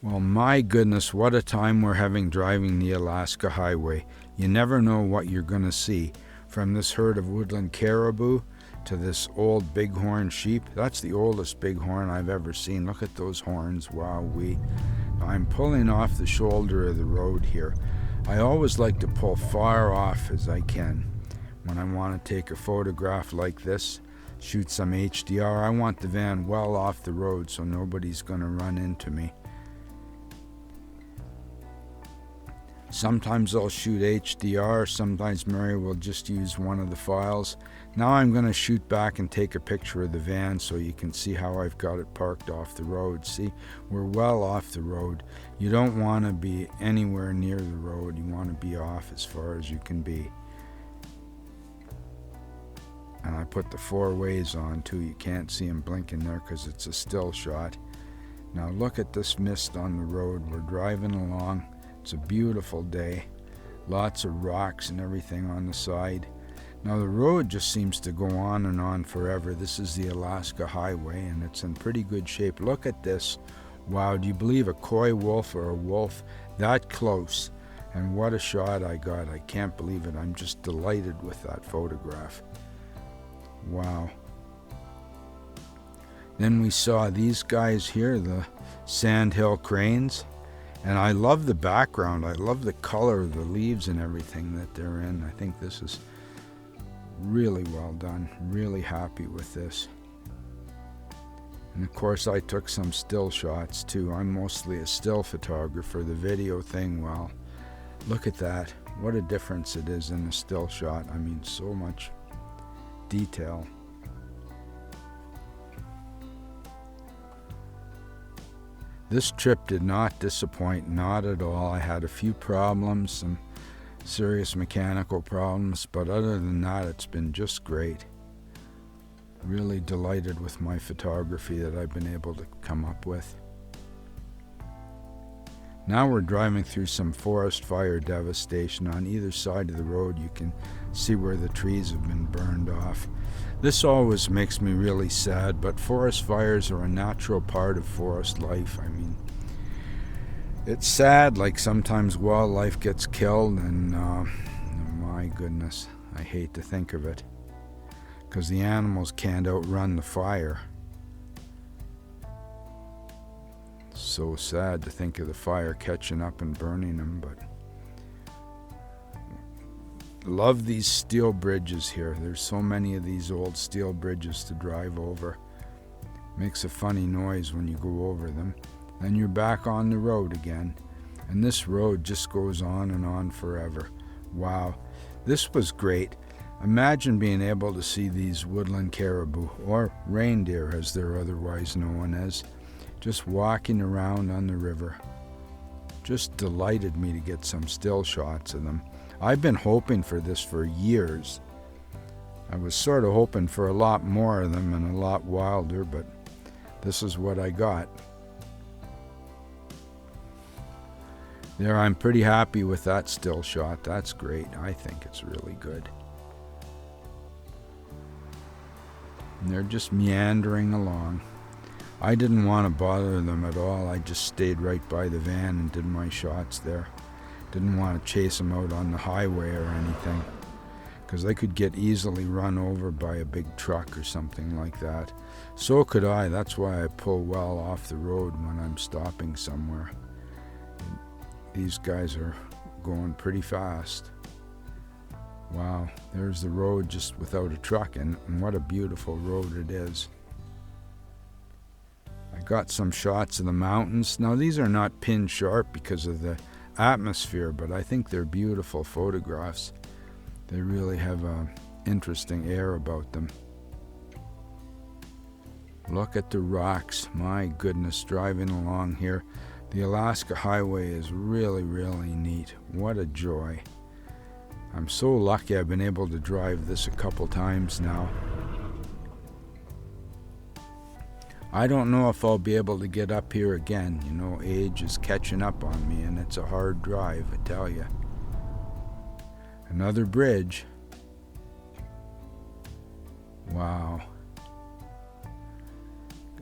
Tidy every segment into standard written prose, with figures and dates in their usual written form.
Well, my goodness, what a time we're having driving the Alaska Highway. You never know what you're going to see. From this herd of woodland caribou to this old bighorn sheep. That's the oldest bighorn I've ever seen. Look at those horns. Wow-wee. I'm pulling off the shoulder of the road here. I always like to pull far off as I can. When I want to take a photograph like this, shoot some HDR, I want the van well off the road so nobody's going to run into me. Sometimes I'll shoot HDR, sometimes Mary will just use one of the files. Now I'm going to shoot back and take a picture of the van so you can see how I've got it parked off the road. See, we're well off the road. You don't want to be anywhere near the road. You want to be off as far as you can be. And I put the 4 ways on too. You can't see them blinking there because it's a still shot. Now look at this mist on the road. We're driving along. It's a beautiful day. Lots of rocks and everything on the side. Now the road just seems to go on and on forever. This is the Alaska Highway and it's in pretty good shape. Look at this. Wow, do you believe a Coywolf or a wolf that close? And what a shot I got. I can't believe it. I'm just delighted with that photograph. Wow. Then we saw these guys here, the Sandhill Cranes. And I love the background. I love the color of the leaves and everything that they're in. I think this is really well done. Really happy with this. And of course I took some still shots too. I'm mostly a still photographer. The video thing, well, look at that. What a difference it is in a still shot. I mean, so much detail. This trip did not disappoint, not at all. I had a few problems, some serious mechanical problems, but other than that, it's been just great. Really delighted with my photography that I've been able to come up with. Now we're driving through some forest fire devastation. On either side of the road you can see where the trees have been burned off. This always makes me really sad, but forest fires are a natural part of forest life. I mean, it's sad, like sometimes wildlife gets killed and my goodness, I hate to think of it, because the animals can't outrun the fire. So sad to think of the fire catching up and burning them, but love these steel bridges here. There's so many of these old steel bridges to drive over. Makes a funny noise when you go over them. Then you're back on the road again. And this road just goes on and on forever. Wow, this was great. Imagine being able to see these woodland caribou, or reindeer as they're otherwise known as, just walking around on the river. Just delighted me to get some still shots of them. I've been hoping for this for years. I was sort of hoping for a lot more of them and a lot wilder, but this is what I got. There, I'm pretty happy with that still shot. That's great. I think it's really good. And they're just meandering along. I didn't want to bother them at all. I just stayed right by the van and did my shots there. Didn't want to chase them out on the highway or anything, because they could get easily run over by a big truck or something like that. So could I. That's why I pull well off the road when I'm stopping somewhere. These guys are going pretty fast. Wow, there's the road just without a truck, and what a beautiful road it is. I got some shots of the mountains. Now these are not pin sharp because of the atmosphere, but I think they're beautiful photographs. They really have an interesting air about them. Look at the rocks. My goodness, driving along here. The Alaska Highway is really, really neat. What a joy. I'm so lucky I've been able to drive this a couple times now. I don't know if I'll be able to get up here again. You know, age is catching up on me, and it's a hard drive, I tell you. Another bridge. Wow.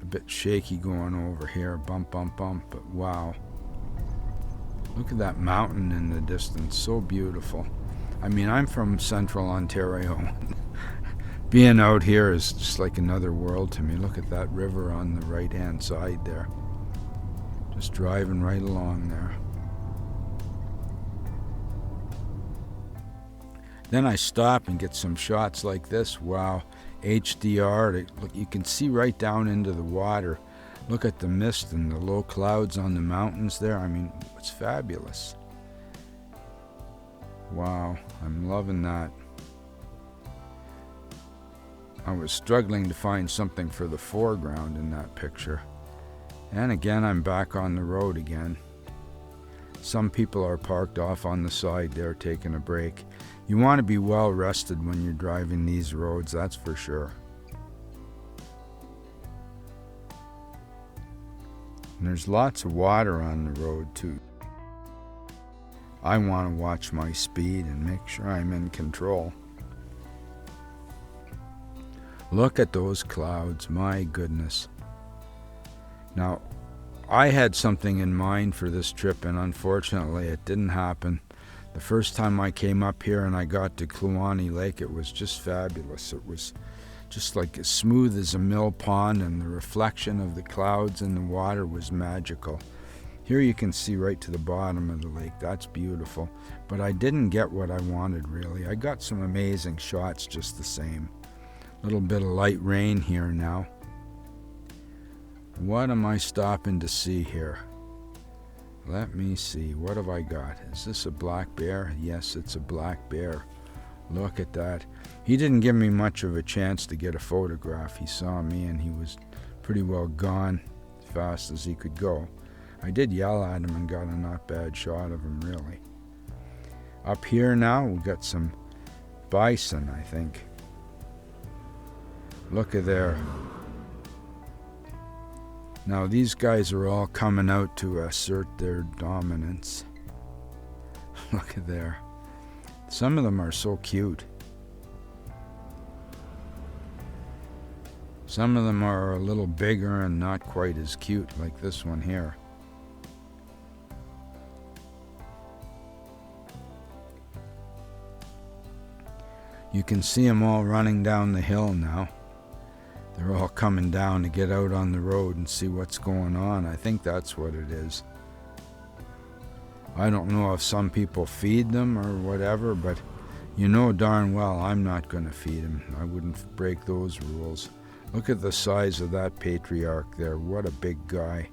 A bit shaky going over here, bump, bump, bump, but wow. Look at that mountain in the distance, so beautiful. I mean, I'm from central Ontario. Being out here is just like another world to me. Look at that river on the right-hand side there. Just driving right along there. Then I stop and get some shots like this. Wow, HDR. Look, you can see right down into the water. Look at the mist and the low clouds on the mountains there. I mean, it's fabulous. Wow, I'm loving that. I was struggling to find something for the foreground in that picture. And again, I'm back on the road again. Some people are parked off on the side there taking a break. You want to be well rested when you're driving these roads, that's for sure. And there's lots of water on the road too. I want to watch my speed and make sure I'm in control. Look at those clouds, my goodness. Now, I had something in mind for this trip, and unfortunately it didn't happen. The first time I came up here and I got to Kluane Lake, it was just fabulous. It was just like as smooth as a mill pond, and the reflection of the clouds in the water was magical. Here you can see right to the bottom of the lake. That's beautiful. But I didn't get what I wanted, really. I got some amazing shots just the same. A little bit of light rain here now. What am I stopping to see here? Let me see. What have I got? Is this a black bear? Yes, it's a black bear. Look at that. He didn't give me much of a chance to get a photograph. He saw me and he was pretty well gone as fast as he could go. I did yell at him and got a not bad shot of him, really. Up here now, we got some bison, I think. Look at there. Now these guys are all coming out to assert their dominance. Look at there. Some of them are so cute. Some of them are a little bigger and not quite as cute, like this one here. You can see them all running down the hill now. They're all coming down to get out on the road and see what's going on. I think that's what it is. I don't know if some people feed them or whatever, but you know darn well I'm not going to feed them. I wouldn't break those rules. Look at the size of that patriarch there. What a big guy.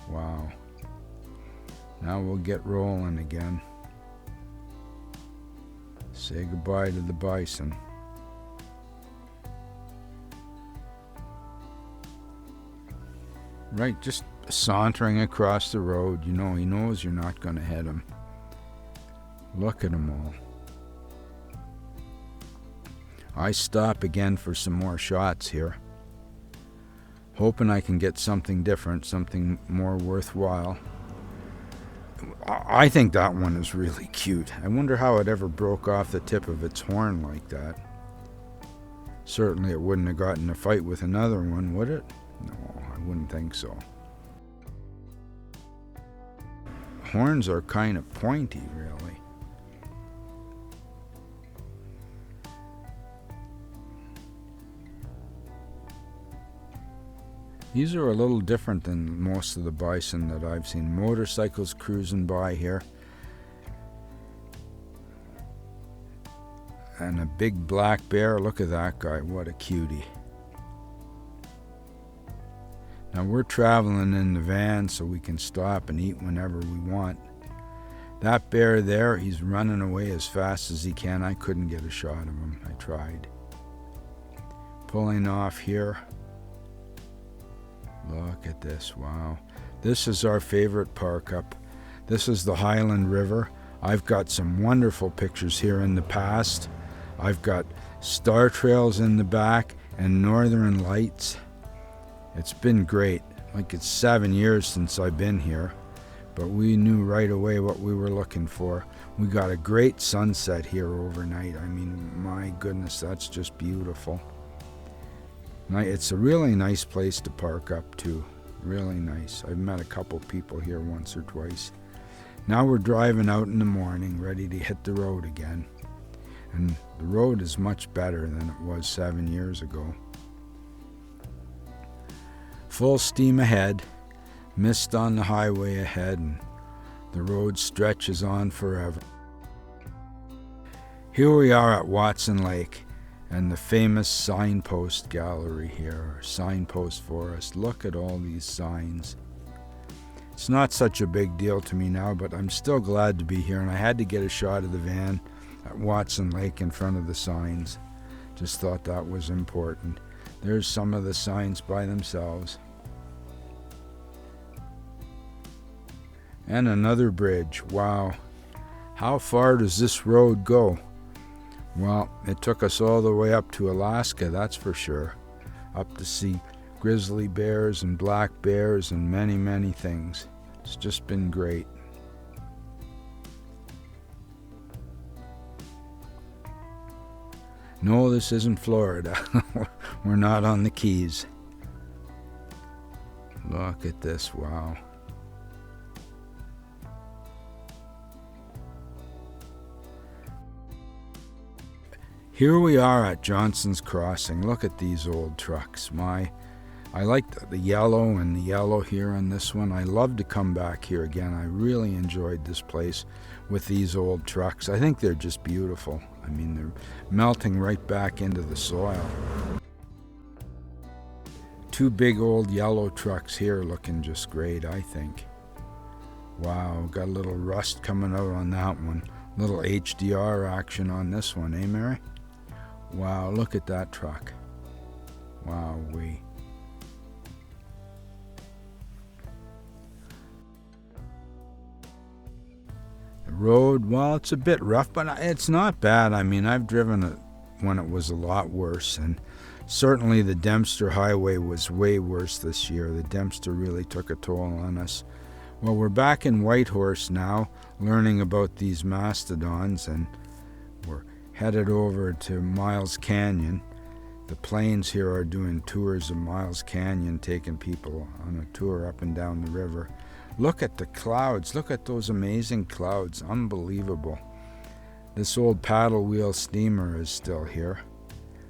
Wow. Now we'll get rolling again. Say goodbye to the bison. Right, just sauntering across the road. You know, he knows you're not going to hit him. Look at them all. I stop again for some more shots here. Hoping I can get something different, something more worthwhile. I think that one is really cute. I wonder how it ever broke off the tip of its horn like that. Certainly it wouldn't have gotten in a fight with another one, would it? No, I wouldn't think so. Horns are kind of pointy, really. These are a little different than most of the bison that I've seen. Motorcycles cruising by here. And a big black bear. Look at that guy. What a cutie. Now we're traveling in the van so we can stop and eat whenever we want. That bear there, he's running away as fast as he can. I couldn't get a shot of him. I tried. Pulling off here. Look at this, wow. This is our favorite park up. This is the Highland River. I've got some wonderful pictures here in the past. I've got star trails in the back and northern lights. It's been great. Like it's 7 years since I've been here, but we knew right away what we were looking for. We got a great sunset here overnight. I mean, my goodness, that's just beautiful. It's a really nice place to park up to. Really nice. I've met a couple people here once or twice. Now we're driving out in the morning, ready to hit the road again. And the road is much better than it was 7 years ago. Full steam ahead, mist on the highway ahead, and the road stretches on forever. Here we are at Watson Lake and the famous signpost gallery here, or signpost forest. Look at all these signs. It's not such a big deal to me now, but I'm still glad to be here, and I had to get a shot of the van at Watson Lake in front of the signs. Just thought that was important. There's some of the signs by themselves. And another bridge. Wow. How far does this road go? Well, it took us all the way up to Alaska, that's for sure. Up to see grizzly bears and black bears and many, many things. It's just been great. No, this isn't Florida. We're not on the Keys. Look at this, wow. Here we are at Johnson's Crossing. Look at these old trucks. I like the yellow and the yellow here on this one. I love to come back here again. I really enjoyed this place with these old trucks. I think they're just beautiful. I mean, they're melting right back into the soil. Two big old yellow trucks here looking just great, I think. Wow, got a little rust coming out on that one. Little HDR action on this one, eh, Mary? Wow, look at that truck. Wow-wee. The road, well, it's a bit rough, but it's not bad. I mean, I've driven it when it was a lot worse, and certainly the Dempster Highway was way worse this year. The Dempster really took a toll on us. Well, we're back in Whitehorse now, learning about these mastodons, and we're headed over to Miles Canyon. The planes here are doing tours of Miles Canyon, taking people on a tour up and down the river. Look at the clouds. Look at those amazing clouds. Unbelievable. This old paddle wheel steamer is still here.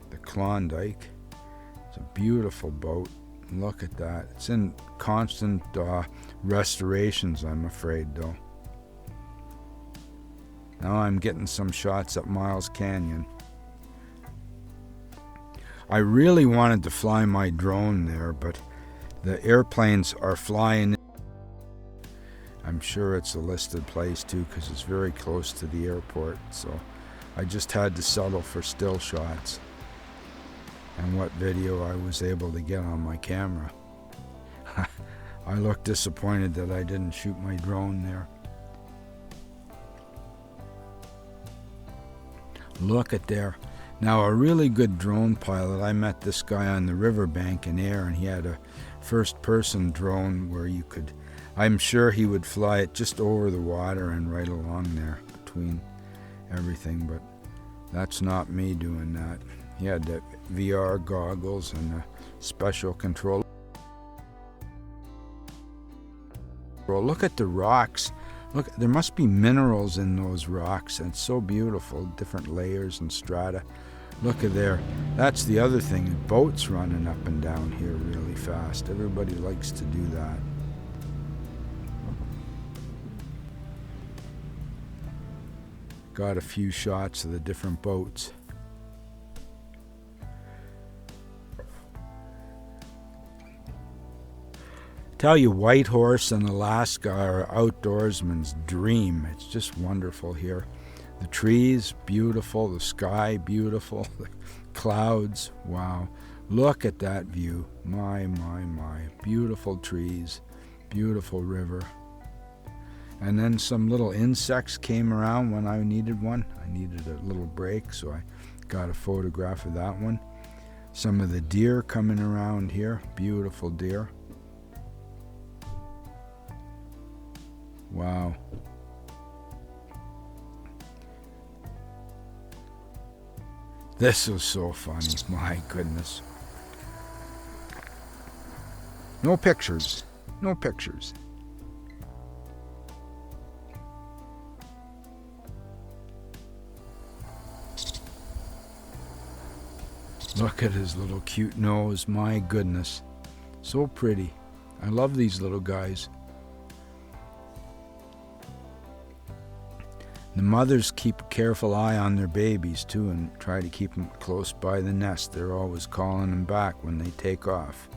The Klondike. It's a beautiful boat. Look at that. It's in constant restorations, I'm afraid, though. Now I'm getting some shots at Miles Canyon. I really wanted to fly my drone there, but the airplanes are flying. I'm sure it's a listed place too, because it's very close to the airport, so I just had to settle for still shots and what video I was able to get on my camera. I look disappointed that I didn't shoot my drone there. Look at there. Now, a really good drone pilot, I met this guy on the riverbank in Ayr, and he had a first-person drone where you could, I'm sure he would fly it just over the water and right along there between everything, but that's not me doing that. He had the VR goggles and a special control. Look at the rocks. Look, there must be minerals in those rocks, and it's so beautiful, different layers and strata. Look at there. That's the other thing, boats running up and down here really fast. Everybody likes to do that. Got a few shots of the different boats. Tell you, Whitehorse and Alaska are outdoorsman's dream. It's just wonderful here. The trees, beautiful. The sky, beautiful. The clouds, wow. Look at that view. My. Beautiful trees, beautiful river. And then some little insects came around when I needed one. I needed a little break, so I got a photograph of that one. Some of the deer coming around here, beautiful deer. Wow. This was so funny, my goodness. No pictures. No pictures. Look at his little cute nose. My goodness. So pretty. I love these little guys. The mothers keep a careful eye on their babies too and try to keep them close by the nest. They're always calling them back when they take off.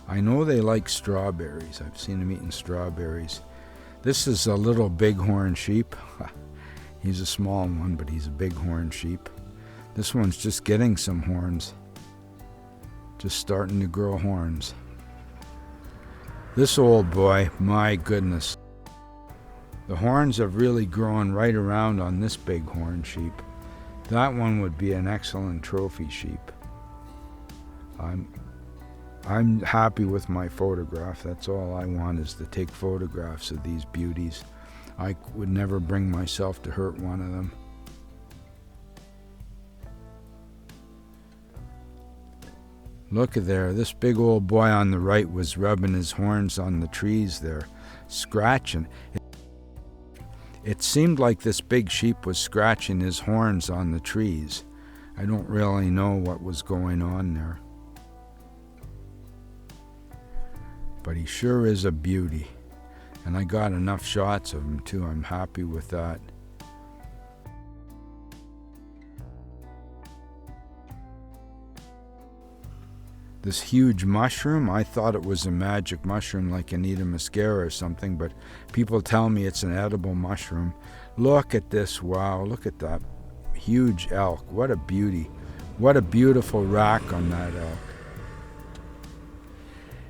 I know they like strawberries. I've seen them eating strawberries. This is a little bighorn sheep. He's a small one, but he's a bighorn sheep. This one's just getting some horns. Just starting to grow horns. This old boy, my goodness. The horns have really grown right around on this bighorn sheep. That one would be an excellent trophy sheep. I'm happy with my photograph. That's all I want, is to take photographs of these beauties. I would never bring myself to hurt one of them. Look at there, this big old boy on the right was rubbing his horns on the trees there, scratching. It seemed like this big sheep was scratching his horns on the trees. I don't really know what was going on there. But he sure is a beauty. And I got enough shots of him too. I'm happy with that. This huge mushroom, I thought it was a magic mushroom like Anita Muscara or something, but people tell me it's an edible mushroom. Look at this, wow, look at that huge elk. What a beauty. What a beautiful rack on that elk.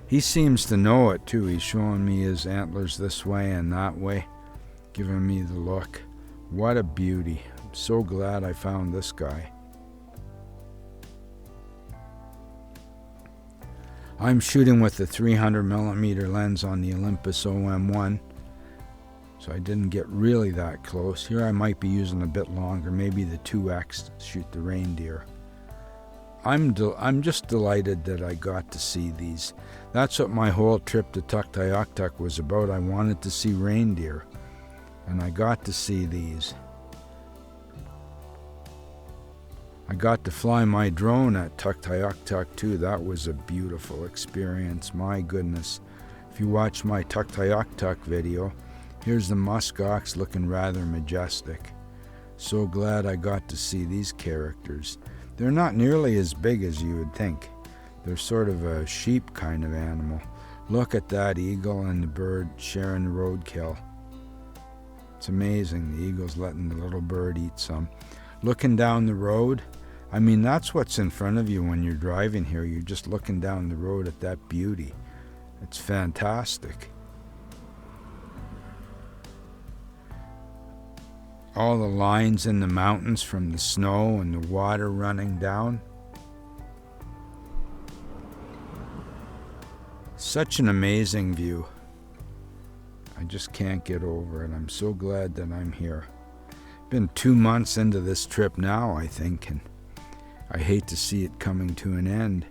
He seems to know it too. He's showing me his antlers this way and that way, giving me the look. What a beauty. I'm so glad I found this guy. I'm shooting with the 300mm lens on the Olympus OM1, so I didn't get really that close. Here I might be using a bit longer, maybe the 2X to shoot the reindeer. I'm just delighted that I got to see these. That's what my whole trip to Tuktoyaktuk was about. I wanted to see reindeer, and I got to see these. I got to fly my drone at Tuktoyaktuk too. That was a beautiful experience. My goodness. If you watch my Tuktoyaktuk video, here's the muskox looking rather majestic. So glad I got to see these characters. They're not nearly as big as you would think. They're sort of a sheep kind of animal. Look at that eagle and the bird sharing the roadkill. It's amazing. The eagle's letting the little bird eat some. Looking down the road, I mean, that's what's in front of you when you're driving here. You're just looking down the road at that beauty. It's fantastic. All the lines in the mountains from the snow and the water running down. Such an amazing view. I just can't get over it. I'm so glad that I'm here. Been 2 months into this trip now, I think, and I hate to see it coming to an end.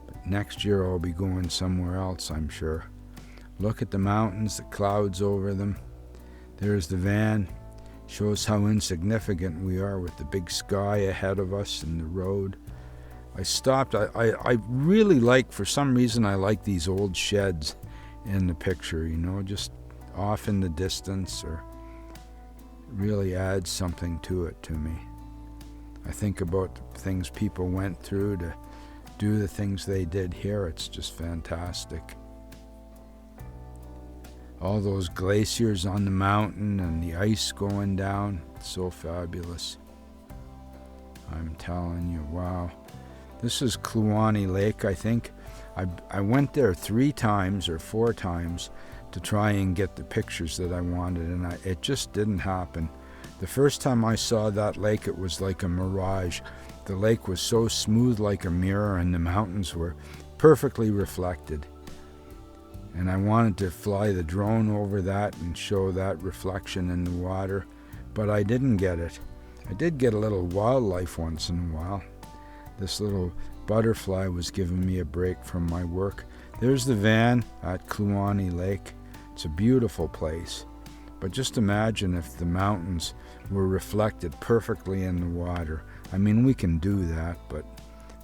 But next year I'll be going somewhere else, I'm sure. Look at the mountains, the clouds over them. There's the van. Shows how insignificant we are with the big sky ahead of us and the road. I stopped. I really like, for some reason, I like these old sheds in the picture, you know, just off in the distance, or really adds something to it to me. I think about the things people went through to do the things they did here. It's just fantastic. All those glaciers on the mountain and the ice going down. It's so fabulous. I'm telling you, wow. This is Kluane Lake, I think. I went there 3 times or 4 times to try and get the pictures that I wanted, and it just didn't happen. The first time I saw that lake, it was like a mirage. The lake was so smooth like a mirror, and the mountains were perfectly reflected. And I wanted to fly the drone over that and show that reflection in the water, but I didn't get it. I did get a little wildlife once in a while. This little butterfly was giving me a break from my work. There's the van at Kluane Lake. It's a beautiful place. But just imagine if the mountains were reflected perfectly in the water. I mean, we can do that, but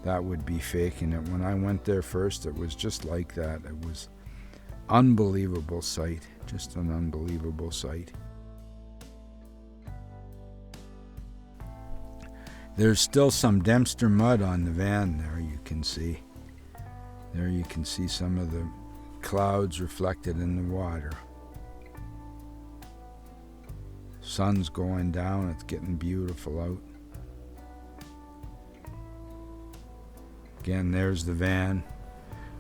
that would be faking it. When I went there first, it was just like that. It was unbelievable sight, just an unbelievable sight. There's still some Dempster mud on the van there, you can see. There you can see some of the clouds reflected in the water. Sun's going down, it's getting beautiful out. Again, there's the van.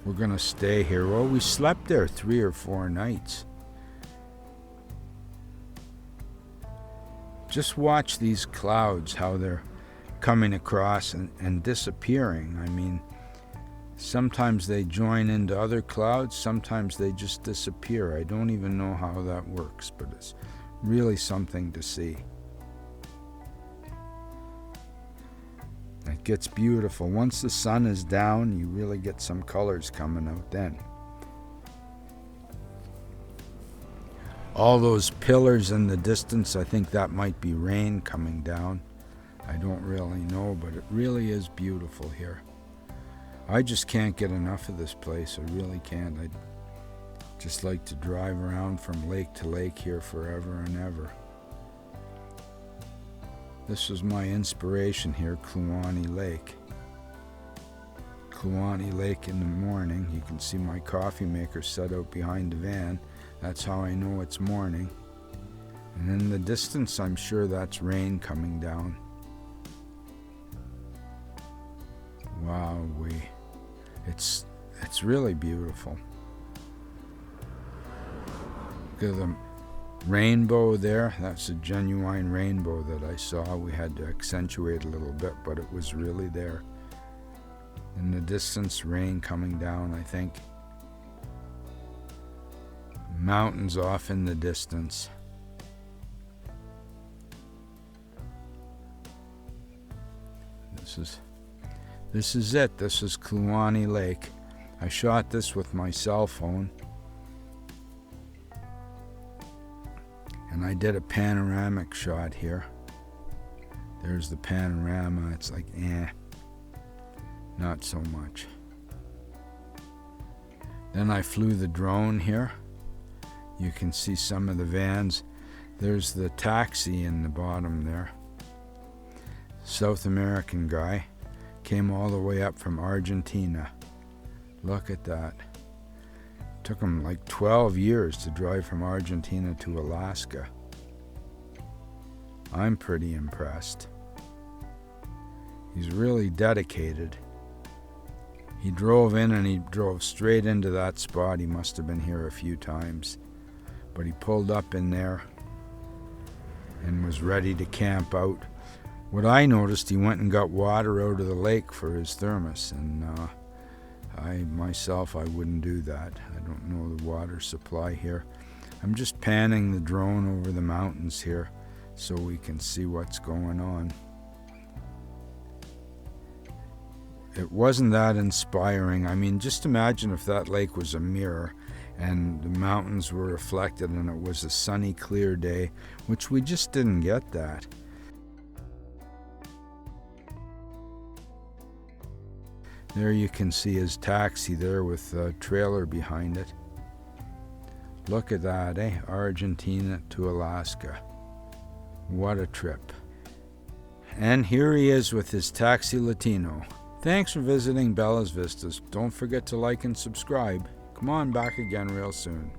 We're gonna stay here. Well, we slept there 3 or 4 nights. Just watch these clouds, how they're coming across and disappearing. I mean, sometimes they join into other clouds, sometimes they just disappear. I don't even know how that works, but it's really something to see. It gets beautiful. Once the sun is down, you really get some colors coming out then. All those pillars in the distance, I think that might be rain coming down. I don't really know, but it really is beautiful here. I just can't get enough of this place. I really can't. I'd just like to drive around from lake to lake here forever and ever. This was my inspiration here, Kluane Lake. Kluane Lake in the morning. You can see my coffee maker set out behind the van. That's how I know it's morning. And in the distance, I'm sure that's rain coming down. Wow-wee. It's really beautiful. Look at the rainbow there. That's a genuine rainbow that I saw. We had to accentuate a little bit, but it was really there. In the distance, rain coming down, I think. Mountains off in the distance. This is it. This is Kluane Lake. I shot this with my cell phone. And I did a panoramic shot here. There's the panorama. It's like, not so much. Then I flew the drone here. You can see some of the vans. There's the taxi in the bottom there. South American guy. Came all the way up from Argentina. Look at that. Took him like 12 years to drive from Argentina to Alaska. I'm pretty impressed. He's really dedicated. He drove in and he drove straight into that spot. He must have been here a few times. But he pulled up in there and was ready to camp out. What I noticed, he went and got water out of the lake for his thermos, and I wouldn't do that. I don't know the water supply here. I'm just panning the drone over the mountains here so we can see what's going on. It wasn't that inspiring. I mean, just imagine if that lake was a mirror and the mountains were reflected and it was a sunny, clear day, which we just didn't get that. There you can see his taxi there with a trailer behind it. Look at that, Argentina to Alaska. What a trip. And here he is with his Taxi Latino. Thanks for visiting Bella's Vistas. Don't forget to like and subscribe. Come on back again real soon.